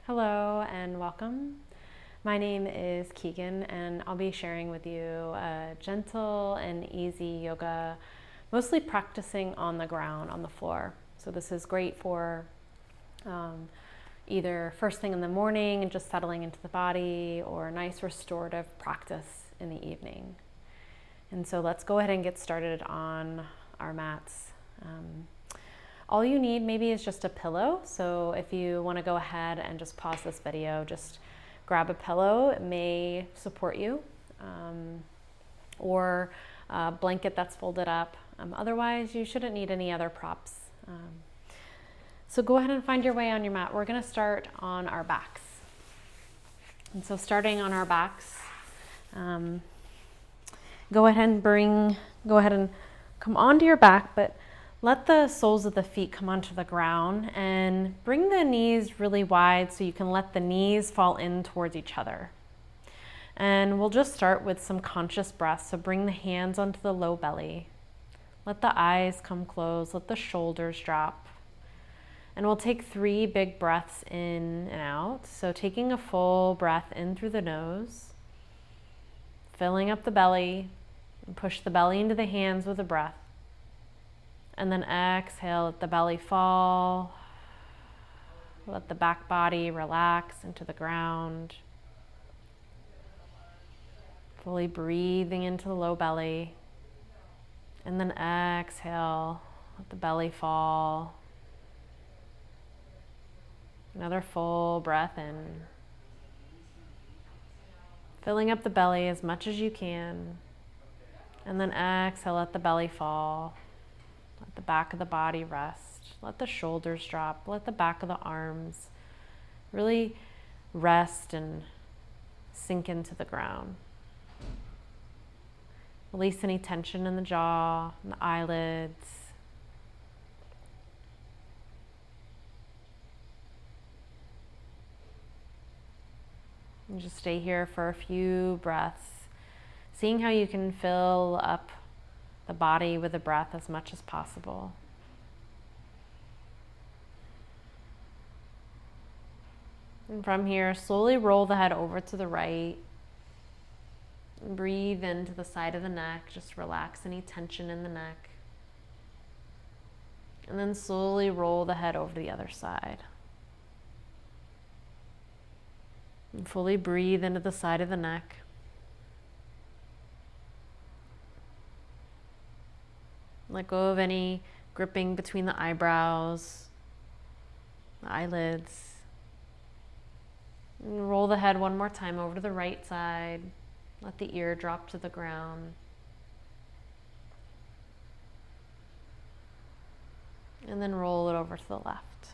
Hello and welcome. My name is Keegan and I'll be sharing with you a gentle and easy yoga, mostly practicing on the ground, on the floor. So this is great for either first thing in the morning and just settling into the body, or a nice restorative practice in the evening. And so let's go ahead and get started on our mats. All you need maybe is just a pillow. So if you want to go ahead and just pause this video, just grab a pillow. It may support you, or a blanket that's folded up. Otherwise, you shouldn't need any other props. So go ahead and find your way on your mat. We're going to start on our backs. And so starting on our backs, go ahead and come onto your back, but let the soles of the feet come onto the ground and bring the knees really wide so you can let the knees fall in towards each other. And we'll just start with some conscious breaths. So bring the hands onto the low belly. Let the eyes come closed. Let the shoulders drop. And we'll take 3 big breaths in and out. So taking a full breath in through the nose, filling up the belly, and push the belly into the hands with the breath. And then exhale, let the belly fall. Let the back body relax into the ground. Fully breathing into the low belly. And then exhale, let the belly fall. Another full breath in. Filling up the belly as much as you can. And then exhale, let the belly fall. Let the back of the body rest. Let the shoulders drop. Let the back of the arms really rest and sink into the ground. Release any tension in the jaw, and the eyelids. And just stay here for a few breaths, seeing how you can fill up the body with the breath as much as possible. And from here, slowly roll the head over to the right. Breathe into the side of the neck. Just relax any tension in the neck. And then slowly roll the head over to the other side. And fully breathe into the side of the neck. Let go of any gripping between the eyebrows, the eyelids. And roll the head one more time over to the right side. Let the ear drop to the ground. And then roll it over to the left.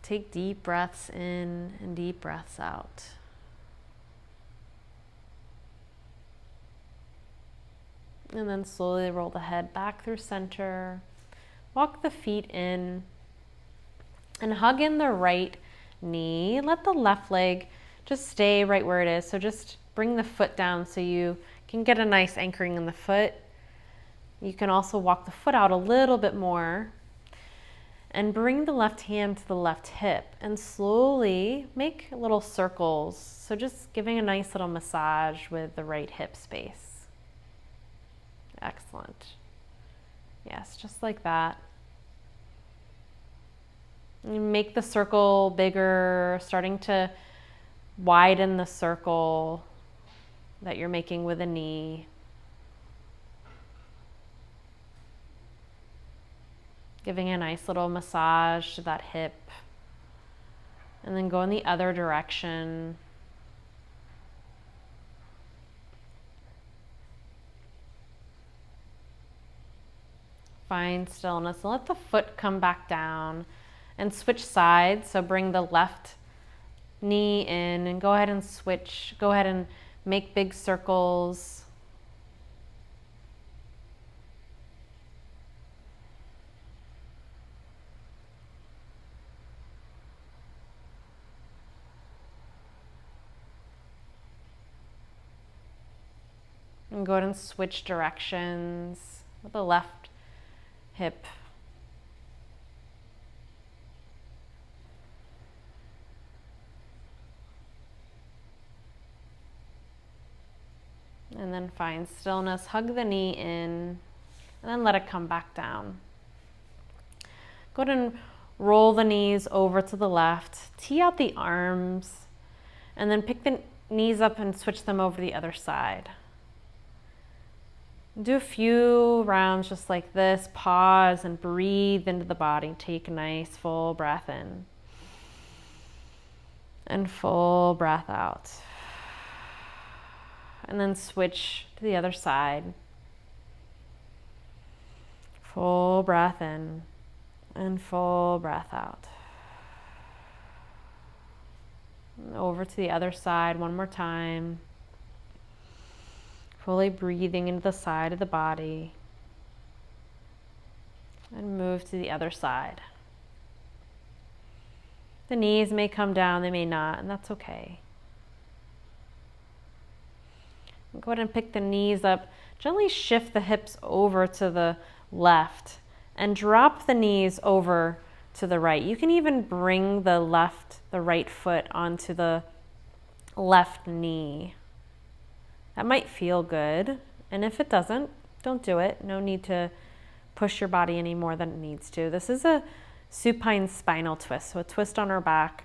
Take deep breaths in and deep breaths out. And then slowly roll the head back through center. Walk the feet in and hug in the right knee. Let the left leg just stay right where it is. So just bring the foot down so you can get a nice anchoring in the foot. You can also walk the foot out a little bit more and bring the left hand to the left hip and slowly make little circles. So just giving a nice little massage with the right hip space. Excellent. Yes, just like that. You make the circle bigger, starting to widen the circle that you're making with a knee. Giving a nice little massage to that hip. And then go in the other direction. Find stillness and let the foot come back down and switch sides. So bring the left knee in and go ahead and switch. Go ahead and make big circles. And go ahead and switch directions with the left hip. then find stillness. Hug the knee in, and then let it come back down. Go ahead and roll the knees over to the left. Tee out the arms, and then pick the knees up and switch them over the other side. Do a few rounds just like this. Pause and breathe into the body. Take a nice full breath in. And full breath out. And then switch to the other side. Full breath in and full breath out. And over to the other side one more time. Fully breathing into the side of the body. And move to the other side. The knees may come down, they may not, and that's okay. Go ahead and pick the knees up. Gently shift the hips over to the left and drop the knees over to the right. You can even bring the right foot onto the left knee. That might feel good, and if it doesn't, don't do it. No need to push your body any more than it needs to. This is a supine spinal twist, so a twist on our back.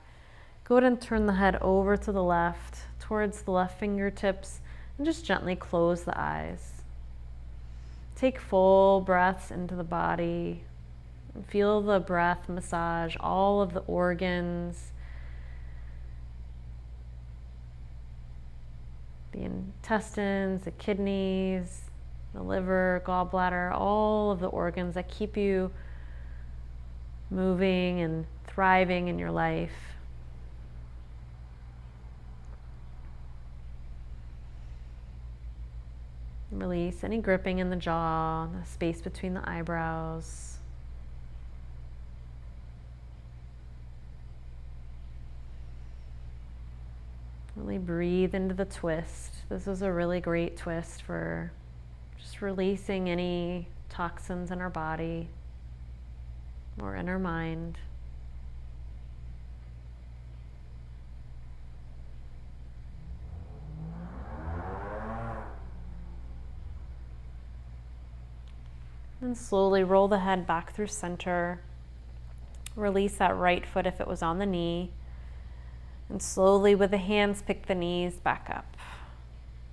Go ahead and turn the head over to the left, towards the left fingertips, and just gently close the eyes. Take full breaths into the body. And feel the breath massage all of the organs, the intestines, the kidneys, the liver, gallbladder, all of the organs that keep you moving and thriving in your life. Release any gripping in the jaw, the space between the eyebrows. Really breathe into the twist. This is a really great twist for just releasing any toxins in our body or in our mind. And slowly roll the head back through center. Release that right foot if it was on the knee. And slowly with the hands, pick the knees back up.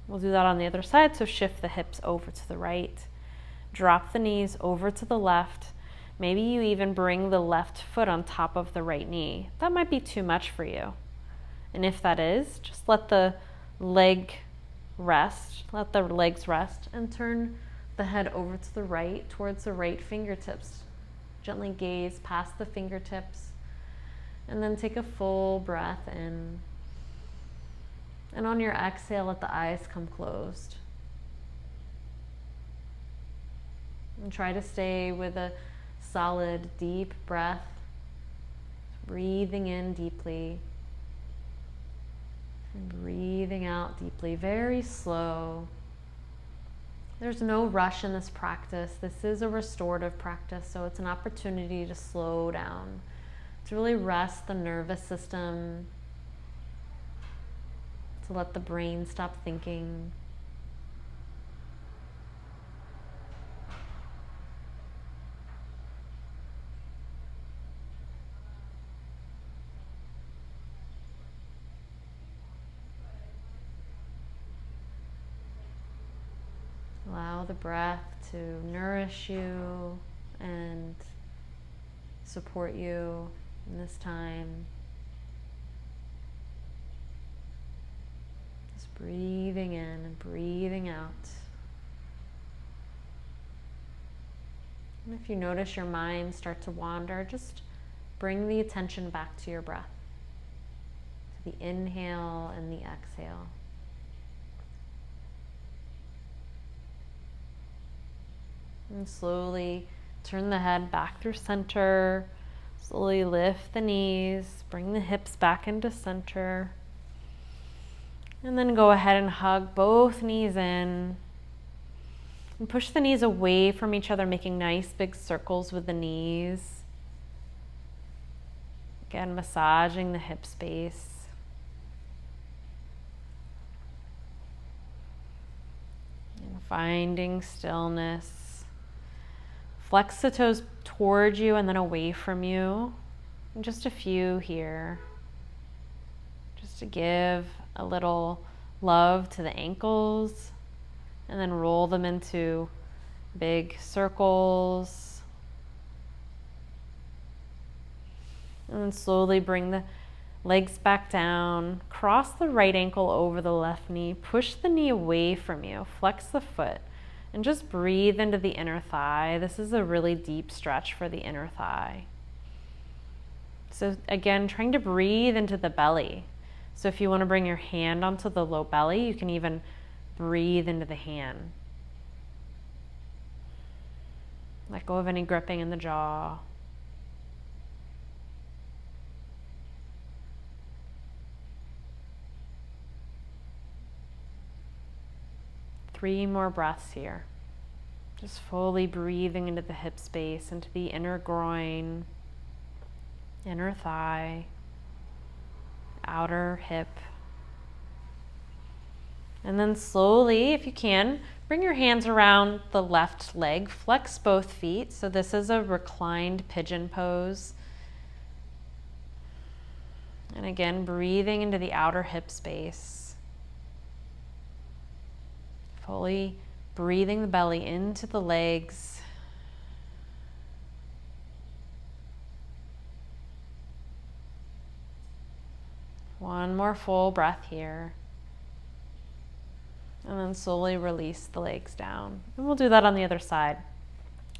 We'll do that on the other side, so shift the hips over to the right. Drop the knees over to the left. Maybe you even bring the left foot on top of the right knee. That might be too much for you. And if that is, just let the legs rest, and turn the head over to the right, towards the right fingertips. Gently gaze past the fingertips, and then take a full breath in. And on your exhale, let the eyes come closed. And try to stay with a solid, deep breath, breathing in deeply, and breathing out deeply, very slow. There's no rush in this practice. This is a restorative practice, so it's an opportunity to slow down, to really rest the nervous system, to let the brain stop thinking. Allow the breath to nourish you and support you in this time. Just breathing in and breathing out. And if you notice your mind start to wander, just bring the attention back to your breath, to the inhale and the exhale. And slowly turn the head back through center. Slowly lift the knees, bring the hips back into center. And then go ahead and hug both knees in. And push the knees away from each other, making nice big circles with the knees. Again, massaging the hip space. finding stillness. Flex the toes towards you and then away from you. And just a few here. Just to give a little love to the ankles. And then roll them into big circles. And then slowly bring the legs back down. Cross the right ankle over the left knee. Push the knee away from you. Flex the foot. And just breathe into the inner thigh. This is a really deep stretch for the inner thigh. So again, trying to breathe into the belly. So if you want to bring your hand onto the low belly, you can even breathe into the hand. Let go of any gripping in the jaw. Three more breaths here. Just fully breathing into the hip space, into the inner groin, inner thigh, outer hip. And then slowly, if you can, bring your hands around the left leg, flex both feet. So this is a reclined pigeon pose. And again, breathing into the outer hip space. Fully breathing the belly into the legs. One more full breath here. And then slowly release the legs down. And we'll do that on the other side.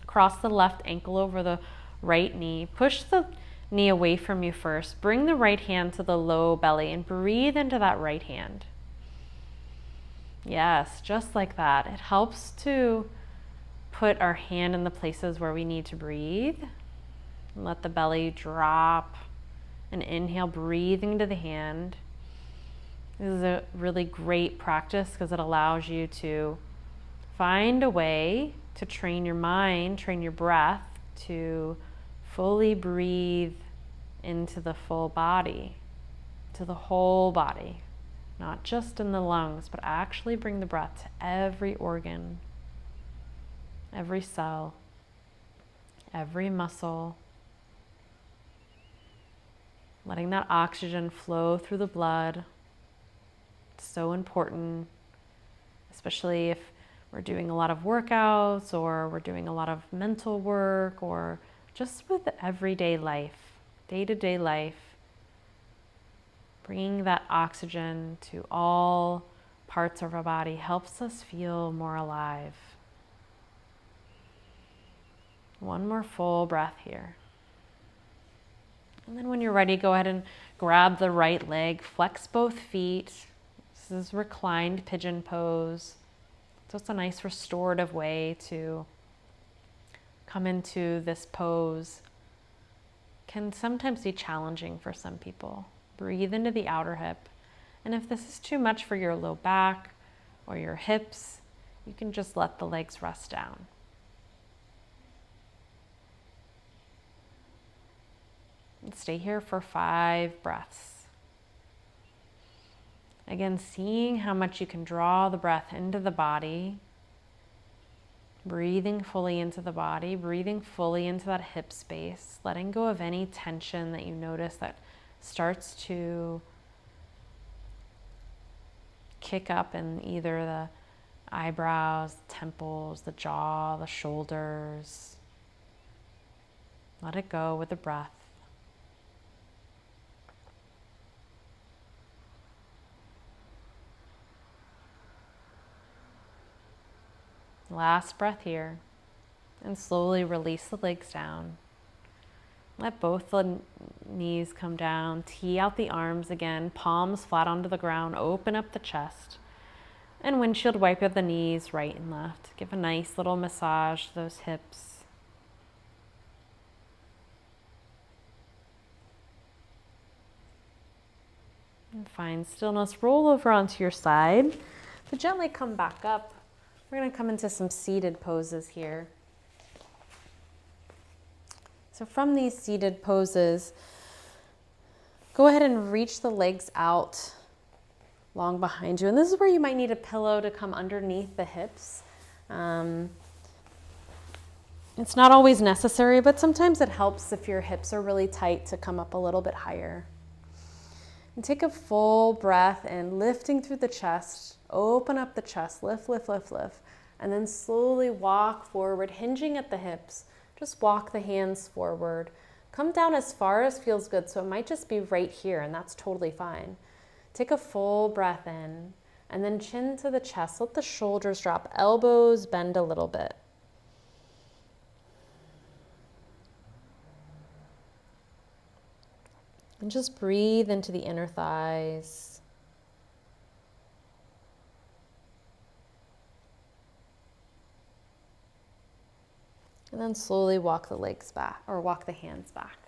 Cross the left ankle over the right knee. Push the knee away from you first. Bring the right hand to the low belly and breathe into that right hand. Yes, just like that. It helps to put our hand in the places where we need to breathe. And let the belly drop. And inhale, breathing into the hand. This is a really great practice because it allows you to find a way to train your mind, train your breath to fully breathe into the full body, to the whole body. Not just in the lungs, but actually bring the breath to every organ, every cell, every muscle. Letting that oxygen flow through the blood. It's so important, especially if we're doing a lot of workouts or we're doing a lot of mental work or just with everyday life, day-to-day life. Bringing that oxygen to all parts of our body helps us feel more alive. One more full breath here. And then when you're ready, go ahead and grab the right leg, flex both feet. This is reclined pigeon pose. So it's a nice restorative way to come into this pose. Can sometimes be challenging for some people. Breathe into the outer hip. And if this is too much for your low back or your hips, you can just let the legs rest down. And stay here for 5 breaths. Again, seeing how much you can draw the breath into the body. Breathing fully into the body, breathing fully into that hip space, letting go of any tension that you notice that starts to kick up in either the eyebrows, the temples, the jaw, the shoulders. Let it go with the breath. Last breath here. And slowly release the legs down. Let both the knees come down. Tee out the arms again. Palms flat onto the ground. Open up the chest. And windshield wiper the knees right and left. Give a nice little massage to those hips. And find stillness. Roll over onto your side. To gently come back up. We're going to come into some seated poses here. So from these seated poses, go ahead and reach the legs out long behind you. And this is where you might need a pillow to come underneath the hips. It's not always necessary, but sometimes it helps if your hips are really tight to come up a little bit higher. And take a full breath in, lifting through the chest. Open up the chest, lift, lift, lift, lift. And then slowly walk forward, hinging at the hips. Just walk the hands forward. Come down as far as feels good, so it might just be right here, and that's totally fine. Take a full breath in, and then chin to the chest. Let the shoulders drop, elbows bend a little bit. And just breathe into the inner thighs. And then slowly walk the legs back, or walk the hands back.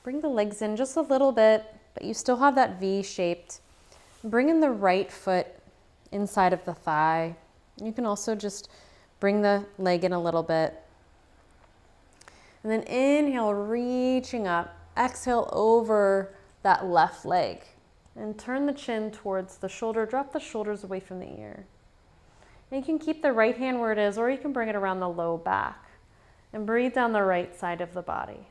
Bring the legs in just a little bit, but you still have that V-shaped. Bring in the right foot inside of the thigh. You can also just bring the leg in a little bit. And then inhale, reaching up. Exhale over that left leg. And turn the chin towards the shoulder. Drop the shoulders away from the ear. And you can keep the right hand where it is, or you can bring it around the low back. And breathe down the right side of the body.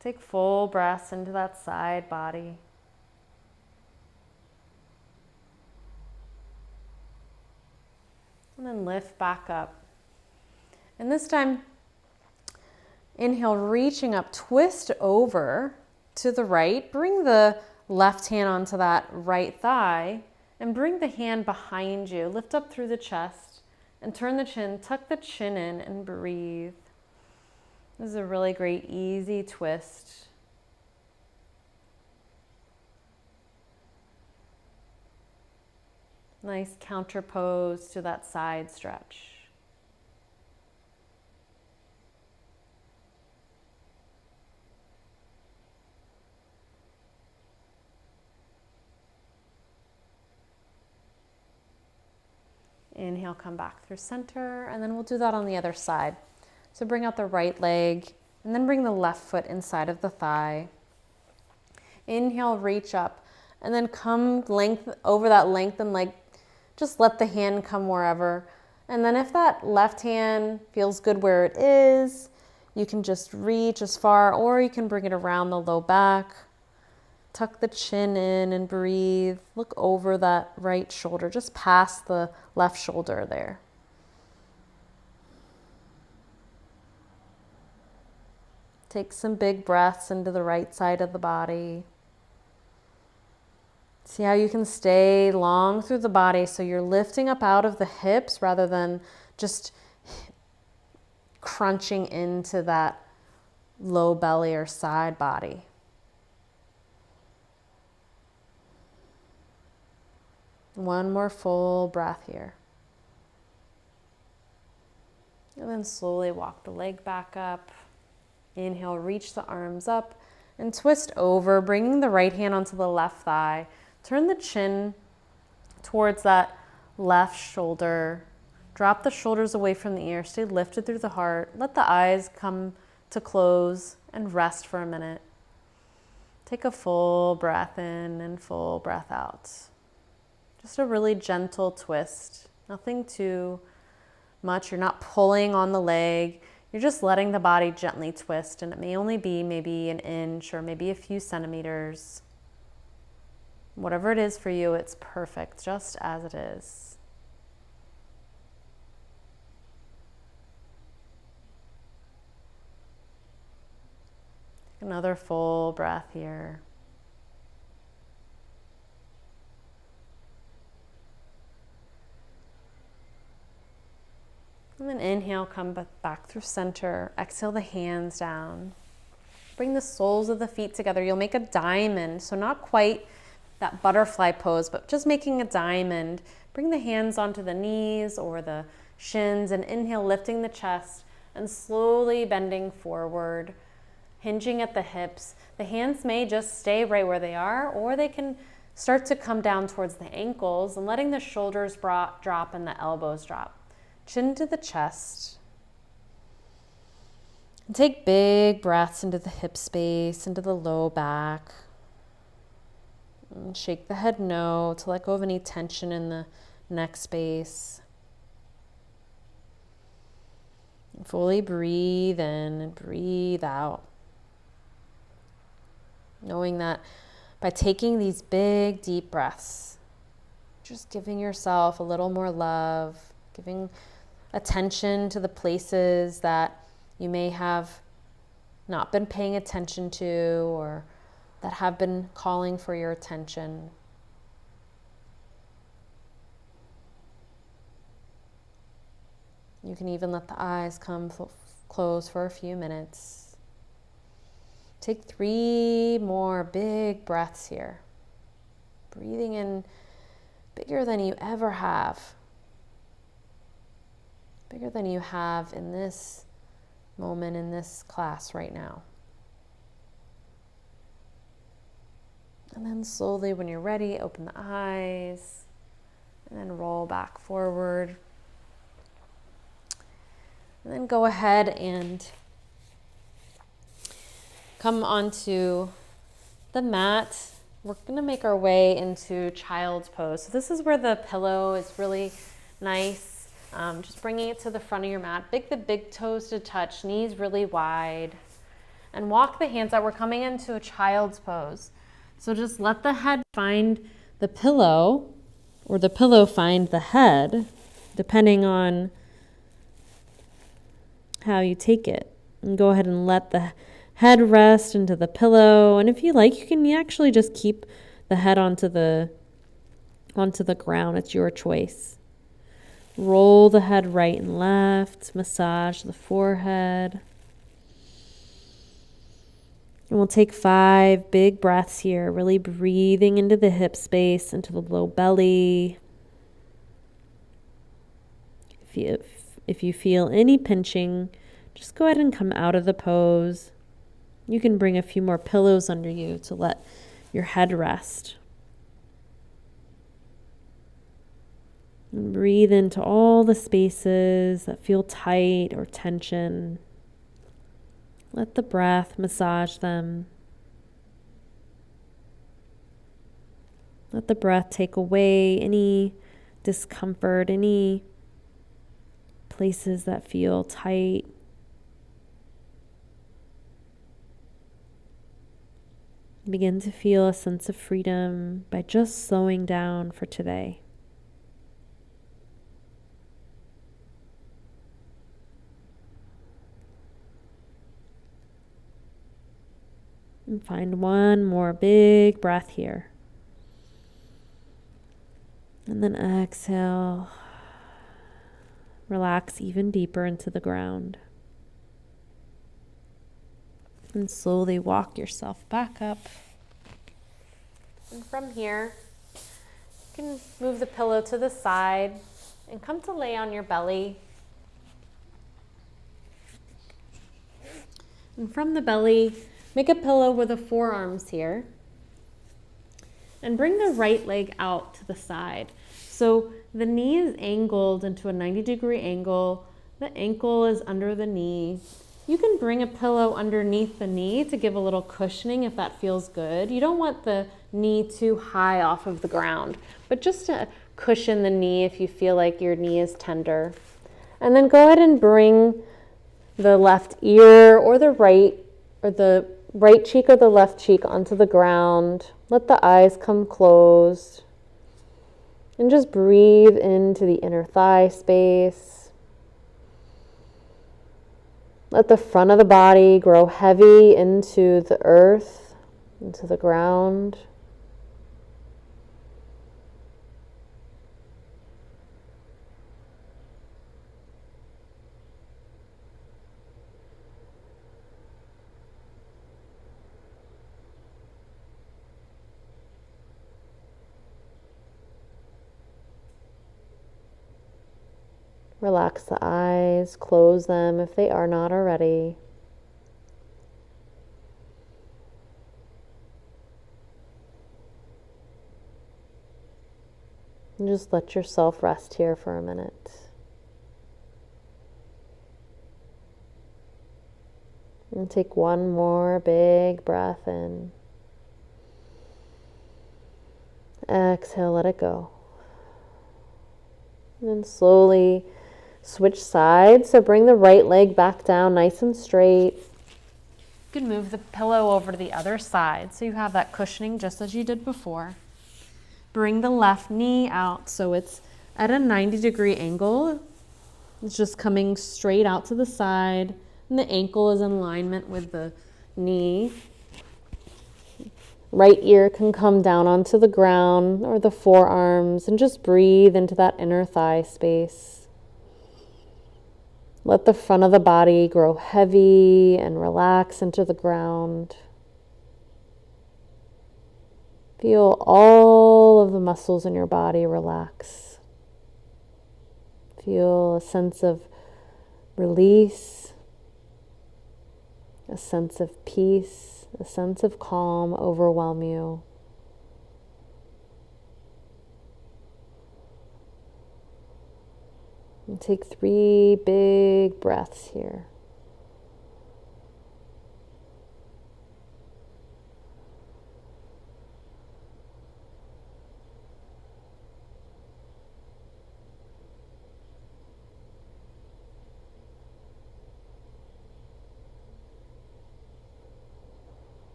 Take full breaths into that side body. And then lift back up. And this time, inhale, reaching up, twist over to the right. Bring the left hand onto that right thigh and bring the hand behind you. Lift up through the chest and turn the chin, tuck the chin in and breathe. This is a really great, easy twist. Nice counter pose to that side stretch. Inhale, come back through center, and then we'll do that on the other side. So bring out the right leg, and then bring the left foot inside of the thigh. Inhale, reach up, and then come length over that lengthened leg. Just let the hand come wherever. And then if that left hand feels good where it is, you can just reach as far, or you can bring it around the low back. Tuck the chin in and breathe. Look over that right shoulder, just past the left shoulder there. Take some big breaths into the right side of the body. See how you can stay long through the body, so you're lifting up out of the hips rather than just crunching into that low belly or side body. One more full breath here. And then slowly walk the leg back up. Inhale, reach the arms up and twist over, bringing the right hand onto the left thigh. Turn the chin towards that left shoulder. Drop the shoulders away from the ear. Stay lifted through the heart. Let the eyes come to close and rest for a minute. Take a full breath in and full breath out. Just a really gentle twist. Nothing too much. You're not pulling on the leg. You're just letting the body gently twist, and it may only be maybe an inch or maybe a few centimeters. Whatever it is for you, it's perfect, just as it is. Another full breath here. And then inhale, come back through center. Exhale the hands down. Bring the soles of the feet together. You'll make a diamond, so not quite that butterfly pose, but just making a diamond. Bring the hands onto the knees or the shins, and inhale, lifting the chest and slowly bending forward, hinging at the hips. The hands may just stay right where they are, or they can start to come down towards the ankles and letting the shoulders drop and the elbows drop. Chin to the chest. And take big breaths into the hip space, into the low back. And shake the head no to let go of any tension in the neck space. And fully breathe in and breathe out. Knowing that by taking these big, deep breaths, just giving yourself a little more love, giving attention to the places that you may have not been paying attention to or that have been calling for your attention. You can even let the eyes come close for a few minutes. Take 3 more big breaths here. Breathing in bigger than you ever have. Bigger than you have in this moment, in this class right now. And then slowly, when you're ready, open the eyes and then roll back forward. And then go ahead and come onto the mat. We're going to make our way into child's pose. So this is where the pillow is really nice. Just bringing it to the front of your mat. The big toes to touch, knees really wide. And walk the hands out. We're coming into a child's pose. So just let the head find the pillow, or the pillow find the head, depending on how you take it. And go ahead and let the head rest into the pillow. And if you like, you can actually just keep the head onto the ground. It's your choice. Roll the head right and left. Massage the forehead. And we'll take 5 big breaths here, really breathing into the hip space, into the low belly. If you feel any pinching, just go ahead and come out of the pose. You can bring a few more pillows under you to let your head rest. And breathe into all the spaces that feel tight or tension. Let the breath massage them. Let the breath take away any discomfort, any places that feel tight. Begin to feel a sense of freedom by just slowing down for today. And find one more big breath here. And then exhale. Relax even deeper into the ground. And slowly walk yourself back up. And from here, you can move the pillow to the side and come to lay on your belly. And from the belly, make a pillow with the forearms here. And bring the right leg out to the side. So the knee is angled into a 90-degree angle. The ankle is under the knee. You can bring a pillow underneath the knee to give a little cushioning if that feels good. You don't want the knee too high off of the ground, but just to cushion the knee if you feel like your knee is tender. And then go ahead and bring the left ear or the right cheek or the left cheek onto the ground. Let the eyes come closed. And just breathe into the inner thigh space. Let the front of the body grow heavy into the earth, into the ground. Relax the eyes, close them if they are not already. And just let yourself rest here for a minute. And take one more big breath in. Exhale, let it go. And then slowly switch sides. So bring the right leg back down nice and straight. You can move the pillow over to the other side so you have that cushioning just as you did before. Bring the left knee out so it's at a 90-degree angle. It's just coming straight out to the side, and the ankle is in alignment with the knee. Right ear can come down onto the ground or the forearms, and just breathe into that inner thigh space. Let the front of the body grow heavy and relax into the ground. Feel all of the muscles in your body relax. Feel a sense of release, a sense of peace, a sense of calm overwhelm you. And take 3 big breaths here.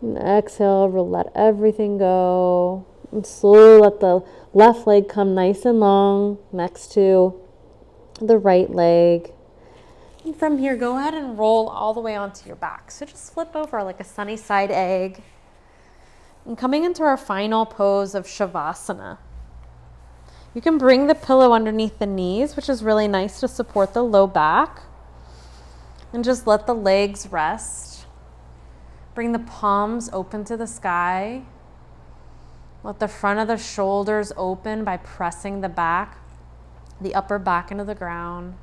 And exhale, let everything go. And slowly let the left leg come nice and long next to the right leg. And from here, go ahead and roll all the way onto your back. So just flip over like a sunny side egg. And coming into our final pose of Shavasana. You can bring the pillow underneath the knees, which is really nice to support the low back. And just let the legs rest. Bring the palms open to the sky. Let the front of the shoulders open by pressing the upper back into the ground.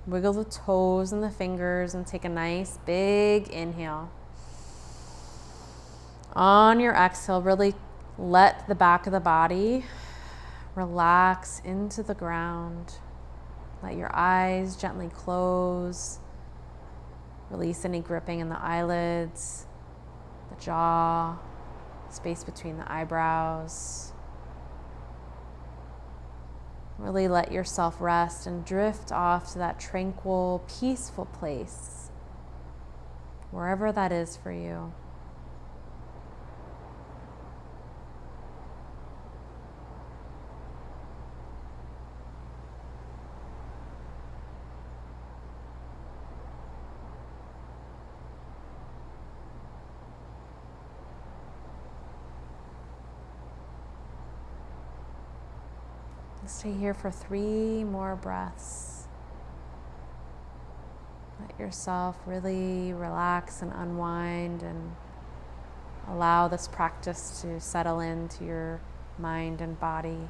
Wiggle the toes and the fingers and take a nice big inhale. On your exhale, really let the back of the body relax into the ground. Let your eyes gently close. Release any gripping in the eyelids, the jaw, space between the eyebrows. Really let yourself rest and drift off to that tranquil, peaceful place, wherever that is for you. Stay here for 3 more breaths. Let yourself really relax and unwind and allow this practice to settle into your mind and body.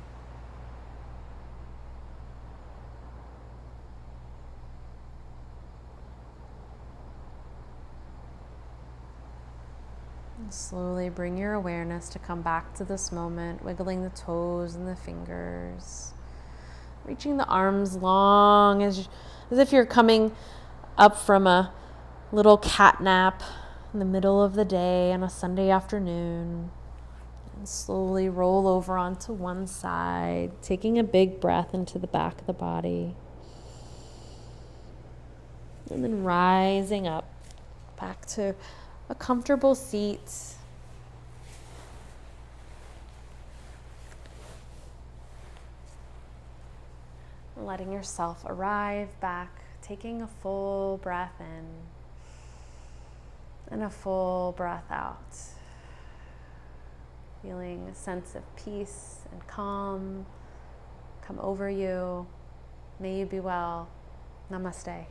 And slowly bring your awareness to come back to this moment, wiggling the toes and the fingers. Reaching the arms long as if you're coming up from a little cat nap in the middle of the day on a Sunday afternoon. And slowly roll over onto one side, taking a big breath into the back of the body. And then rising up back to a comfortable seat. Letting yourself arrive back, taking a full breath in and a full breath out. Feeling a sense of peace and calm come over you. May you be well. Namaste.